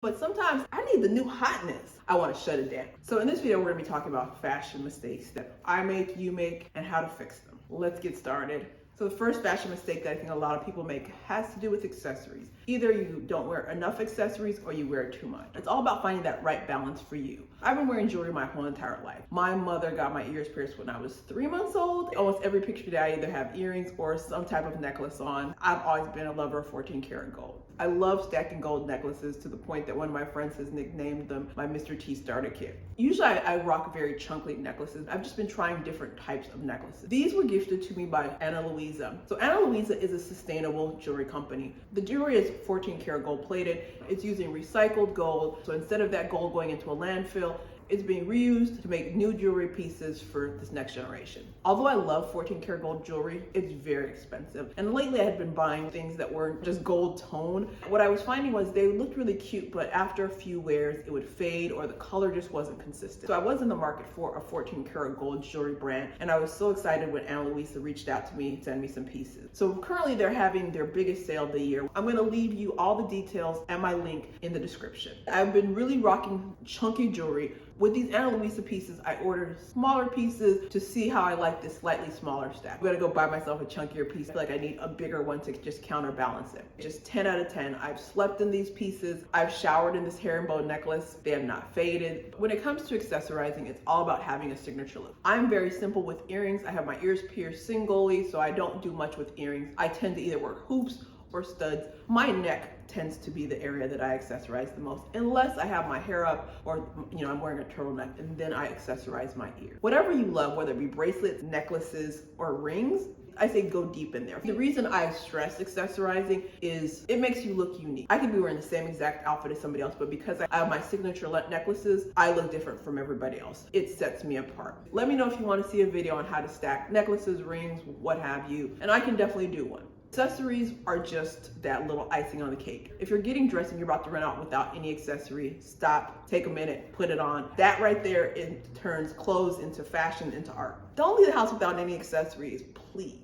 But sometimes I need the new hotness. I want to shut it down. So in this video, we're going to be talking about fashion mistakes that I make, you make, and how to fix them. Let's get started. So the first fashion mistake that I think a lot of people make has to do with accessories. Either you don't wear enough accessories or you wear too much. It's all about finding that right balance for you. I've been wearing jewelry my whole entire life. My mother got my ears pierced when I was 3 months old. Almost every picture that I either have earrings or some type of necklace on. I've always been a lover of 14 karat gold. I love stacking gold necklaces to the point that one of my friends has nicknamed them my Mr. T starter kit. Usually I rock very chunky necklaces. I've just been trying different types of necklaces. These were gifted to me by Ana Luisa. So Ana Luisa is a sustainable jewelry company. The jewelry is 14 karat gold plated. It's using recycled gold. So instead of that gold going into a landfill, it's being reused to make new jewelry pieces for this next generation. Although I love 14 karat gold jewelry, it's very expensive. And lately I had been buying things that weren't just gold tone. What I was finding was they looked really cute, but after a few wears, it would fade or the color just wasn't consistent. So I was in the market for a 14 karat gold jewelry brand, and I was so excited when Ana Luisa reached out to me to send me some pieces. So currently they're having their biggest sale of the year. I'm gonna leave you all the details and my link in the description. I've been really rocking chunky jewelry. With these Ana Luisa pieces, I ordered smaller pieces to see how I like this slightly smaller stack. I'm gonna go buy myself a chunkier piece. I feel like I need a bigger one to just counterbalance it. Just 10 out of 10. I've slept in these pieces. I've showered in this herringbone necklace. They have not faded. When it comes to accessorizing, it's all about having a signature look. I'm very simple with earrings. I have my ears pierced singly, so I don't do much with earrings. I tend to either wear hoops or studs. My neck tends to be the area that I accessorize the most, unless I have my hair up or I'm wearing a turtleneck, and then I accessorize my ear. Whatever you love, whether it be bracelets, necklaces, or rings, I say go deep in there. The reason I stress accessorizing is it makes you look unique. I could be wearing the same exact outfit as somebody else, but because I have my signature necklaces, I look different from everybody else. It sets me apart. Let me know if you want to see a video on how to stack necklaces, rings, what have you, and I can definitely do one. Accessories are just that little icing on the cake. If you're getting dressed and you're about to run out without any accessory, stop, take a minute, put it on. That right there, it turns clothes into fashion, into art. Don't leave the house without any accessories, please.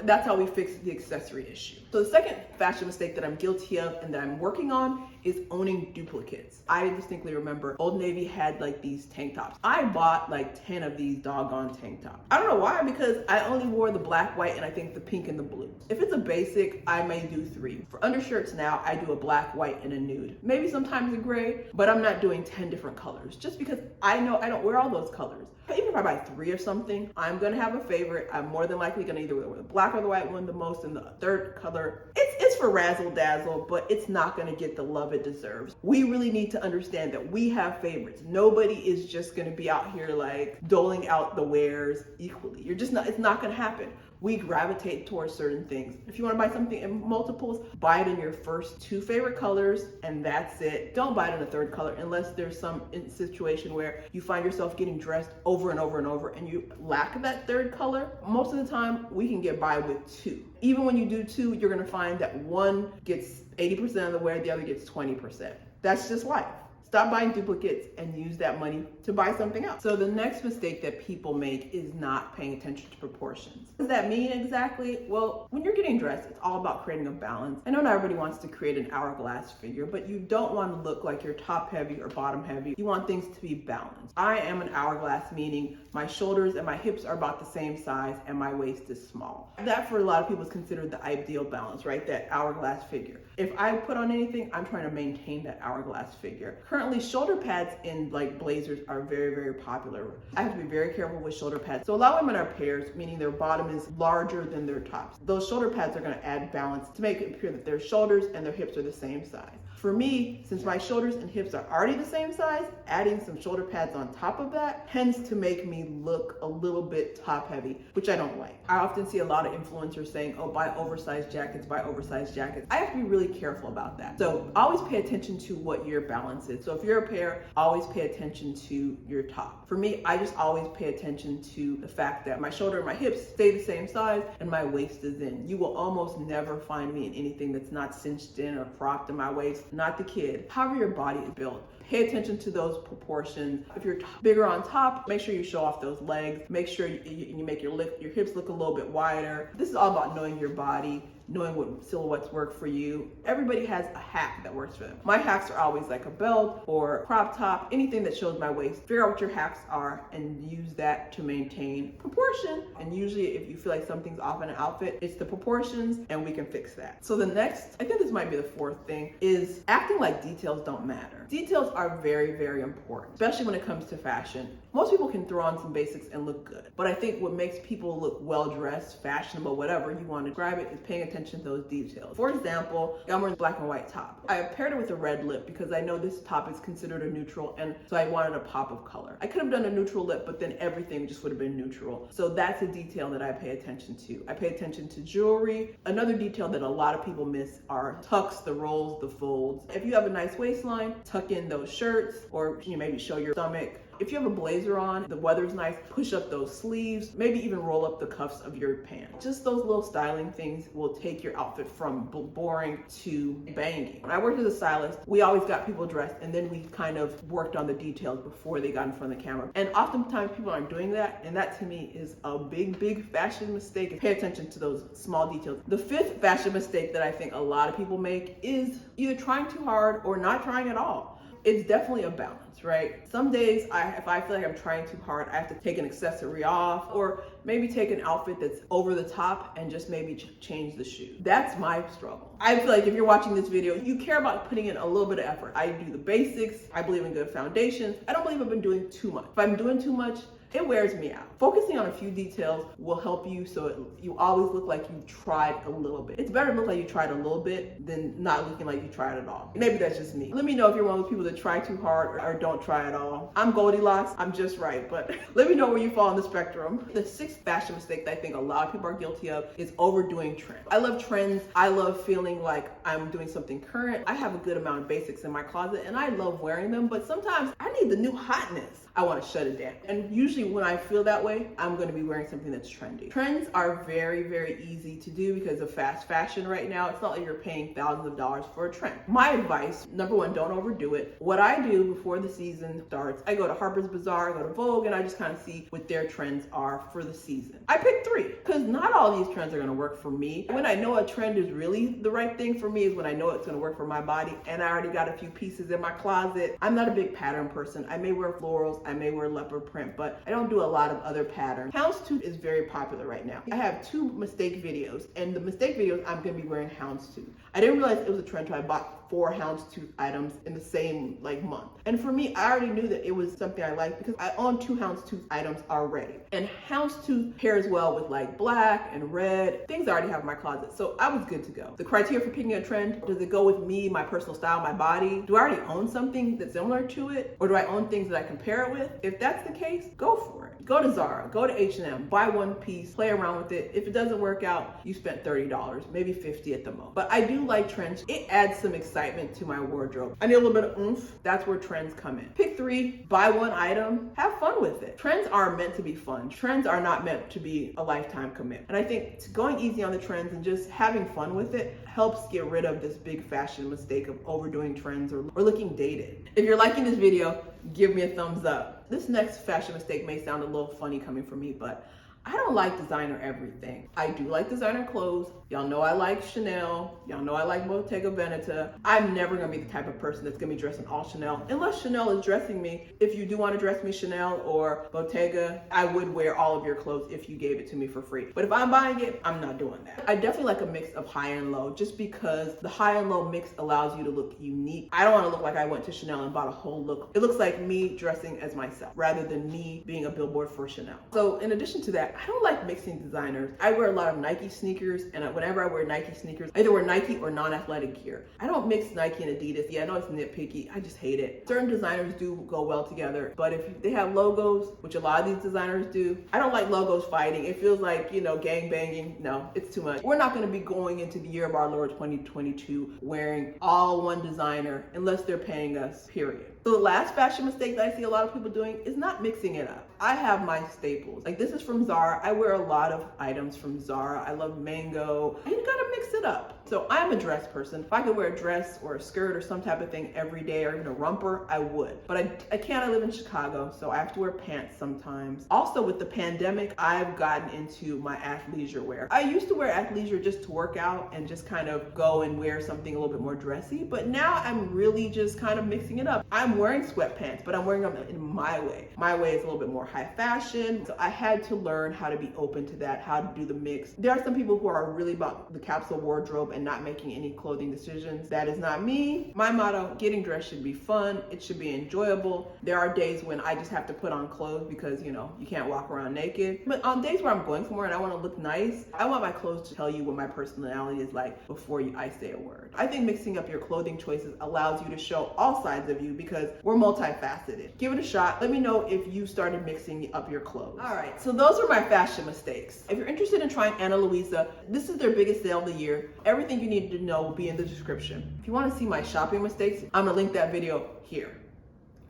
That's how we fix the accessory issue. So the second fashion mistake that I'm guilty of and that I'm working on is owning duplicates. I distinctly remember Old Navy had like these tank tops. I bought like 10 of these doggone tank tops. I don't know why, because I only wore the black, white, and I think the pink and the blue. If it's a basic, I may do 3. For undershirts now, I do a black, white, and a nude. Maybe sometimes a gray, but I'm not doing 10 different colors just because I know I don't wear all those colors. But even if I buy 3 of something, I'm gonna have a favorite. I'm more than likely gonna either wear the black or the white one the most, and the third color, it's for razzle dazzle, but it's not gonna get the love it deserves. We really need to understand that we have favorites. Nobody is just gonna be out here like doling out the wares equally. It's not gonna happen. We gravitate towards certain things. If you want to buy something in multiples, buy it in your first 2 favorite colors, and that's it. Don't buy it in a 3rd color unless there's some situation where you find yourself getting dressed over and over and over and you lack that 3rd color. Most of the time, we can get by with 2. Even when you do 2, you're gonna find that one gets 80% of the wear, the other gets 20%. That's just life. Stop buying duplicates and use that money to buy something else. So the next mistake that people make is not paying attention to proportions. What does that mean exactly? Well, when you're getting dressed, it's all about creating a balance. I know not everybody wants to create an hourglass figure, but you don't want to look like you're top heavy or bottom heavy. You want things to be balanced. I am an hourglass, meaning my shoulders and my hips are about the same size and my waist is small. That for a lot of people is considered the ideal balance, right? That hourglass figure. If I put on anything, I'm trying to maintain that hourglass figure. Currently, shoulder pads in like blazers are very, very popular. I have to be very careful with shoulder pads. So a lot of women are pairs, meaning their bottom is larger than their tops. Those shoulder pads are gonna add balance to make it appear that their shoulders and their hips are the same size. For me, since my shoulders and hips are already the same size, adding some shoulder pads on top of that tends to make me look a little bit top heavy, which I don't like. I often see a lot of influencers saying, oh, buy oversized jackets, buy oversized jackets. I have to be really careful about that. So always pay attention to what your balance is. So if you're a pair, always pay attention to your top. For me, I just always pay attention to the fact that my shoulder and my hips stay the same size and my waist is in. You will almost never find me in anything that's not cinched in or cropped in my waist. Not the kid. However your body is built, pay attention to those proportions. If you're bigger on top, make sure you show off those legs. Make sure you make your hips look a little bit wider. This is all about knowing your body knowing what silhouettes work for you. Everybody has a hack that works for them. My hacks are always like a belt or crop top, anything that shows my waist. Figure out what your hacks are and use that to maintain proportion. And usually if you feel like something's off in an outfit, it's the proportions and we can fix that. So the next, I think this might be the fourth thing, is acting like details don't matter. Details are very, very important, especially when it comes to fashion. Most people can throw on some basics and look good, but I think what makes people look well-dressed, fashionable, whatever you want to describe it, is paying attention to those details. For example, I'm wearing a black and white top. I paired it with a red lip because I know this top is considered a neutral, and so I wanted a pop of color. I could have done a neutral lip, but then everything just would have been neutral. So that's a detail that I pay attention to. I pay attention to jewelry. Another detail that a lot of people miss are tucks, the rolls, the folds. If you have a nice waistline, tuck in those shirts, or maybe show your stomach. If you have a blazer on, the weather's nice, push up those sleeves, maybe even roll up the cuffs of your pants. Just those little styling things will take your outfit from boring to banging. When I worked as a stylist, we always got people dressed and then we kind of worked on the details before they got in front of the camera. And oftentimes people aren't doing that, and that to me is a big, big fashion mistake. Pay attention to those small details. The fifth fashion mistake that I think a lot of people make is either trying too hard or not trying at all. It's definitely a balance, right? Some days, if I feel like I'm trying too hard, I have to take an accessory off, or maybe take an outfit that's over the top and just maybe change the shoe. That's my struggle. I feel like if you're watching this video, you care about putting in a little bit of effort. I do the basics. I believe in good foundations. I don't believe I've been doing too much. If I'm doing too much, it wears me out. Focusing on a few details will help you so you always look like you tried a little bit. It's better to look like you tried a little bit than not looking like you tried at all. Maybe that's just me. Let me know if you're one of those people that try too hard or don't try at all. I'm Goldilocks, I'm just right, but let me know where you fall on the spectrum. The sixth fashion mistake that I think a lot of people are guilty of is overdoing trends. I love trends. I love feeling like I'm doing something current. I have a good amount of basics in my closet and I love wearing them, but sometimes I need the new hotness. I want to shut it down. And usually when I feel that way, I'm going to be wearing something that's trendy. Trends are very, very easy to do because of fast fashion right now. It's not like you're paying thousands of dollars for a trend. My advice, number one, don't overdo it. What I do before the season starts, I go to Harper's Bazaar, I go to Vogue, and I just kind of see what their trends are for the season. I pick 3 because not all these trends are going to work for me. When I know a trend is really the right thing for me is when I know it's going to work for my body and I already got a few pieces in my closet. I'm not a big pattern person. I may wear florals, I may wear leopard print, but I don't do a lot of other patterns. Houndstooth is very popular right now. I have 2 mistake videos, and the mistake videos, I'm going to be wearing Houndstooth. I didn't realize it was a trend until I bought 4 Houndstooth items in the same month. And for me, I already knew that it was something I liked because I own 2 Houndstooth items already. And Houndstooth pairs well with black and red, things I already have in my closet. So I was good to go. The criteria for picking a trend, does it go with me, my personal style, my body? Do I already own something that's similar to it? Or do I own things that I compare it with? If that's the case, go for it. Go to Zara, go to H&M, buy one piece, play around with it. If it doesn't work out, you spent $30, maybe $50 at the most. But I do like trends. It adds some excitement to my wardrobe. I need a little bit of oomph. That's where trends come in. Pick 3, buy 1 item, have fun with it. Trends are meant to be fun. Trends are not meant to be a lifetime commitment. And I think going easy on the trends and just having fun with it helps get rid of this big fashion mistake of overdoing trends or looking dated. If you're liking this video, give me a thumbs up. This next fashion mistake may sound a little funny coming from me, but I don't like designer everything. I do like designer clothes. Y'all know I like Chanel. Y'all know I like Bottega Veneta. I'm never gonna be the type of person that's gonna be dressed in all Chanel unless Chanel is dressing me. If you do want to dress me Chanel or Bottega, I would wear all of your clothes if you gave it to me for free. But if I'm buying it, I'm not doing that. I definitely like a mix of high and low just because the high and low mix allows you to look unique. I don't want to look like I went to Chanel and bought a whole look. It looks like me dressing as myself rather than me being a billboard for Chanel. So in addition to that, I don't like mixing designers. I wear a lot of Nike sneakers, and whenever I wear Nike sneakers, I either wear Nike or non-athletic gear. I don't mix Nike and Adidas. Yeah, I know it's nitpicky. I just hate it. Certain designers do go well together, but if they have logos, which a lot of these designers do, I don't like logos fighting. It feels like, gang banging. No, it's too much. We're not going to be going into the year of our Lord 2022 wearing all one designer unless they're paying us, period. So the last fashion mistake that I see a lot of people doing is not mixing it up. I have my staples. Like this is from Zara. I wear a lot of items from Zara. I love mango. You gotta mix it up. So I'm a dress person. If I could wear a dress or a skirt or some type of thing every day, or even a romper, I would. But I can't. I live in Chicago, so I have to wear pants sometimes. Also, with the pandemic, I've gotten into my athleisure wear. I used to wear athleisure just to work out and just kind of go and wear something a little bit more dressy, but now I'm really just kind of mixing it up. I'm wearing sweatpants, but I'm wearing them in my way. My way is a little bit more high fashion, so I had to learn how to be open to that, how to do the mix. There are some people who are really about the capsule wardrobe and not making any clothing decisions. That is not me. My motto, getting dressed should be fun. It should be enjoyable. There are days when I just have to put on clothes because, you know, you can't walk around naked. But on days where I'm going somewhere and I want to look nice, I want my clothes to tell you what my personality is like before I say a word. I think mixing up your clothing choices allows you to show all sides of you because we're multifaceted. Give it a shot. Let me know if you started mixing up your clothes. All right, so those are my fashion mistakes. If you're interested in trying Ana Luisa, this is their biggest sale of the year. Everything you need to know will be in the description. If you want to see my shopping mistakes, I'm gonna link that video here.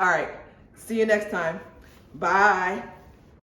All right, see you next time. Bye.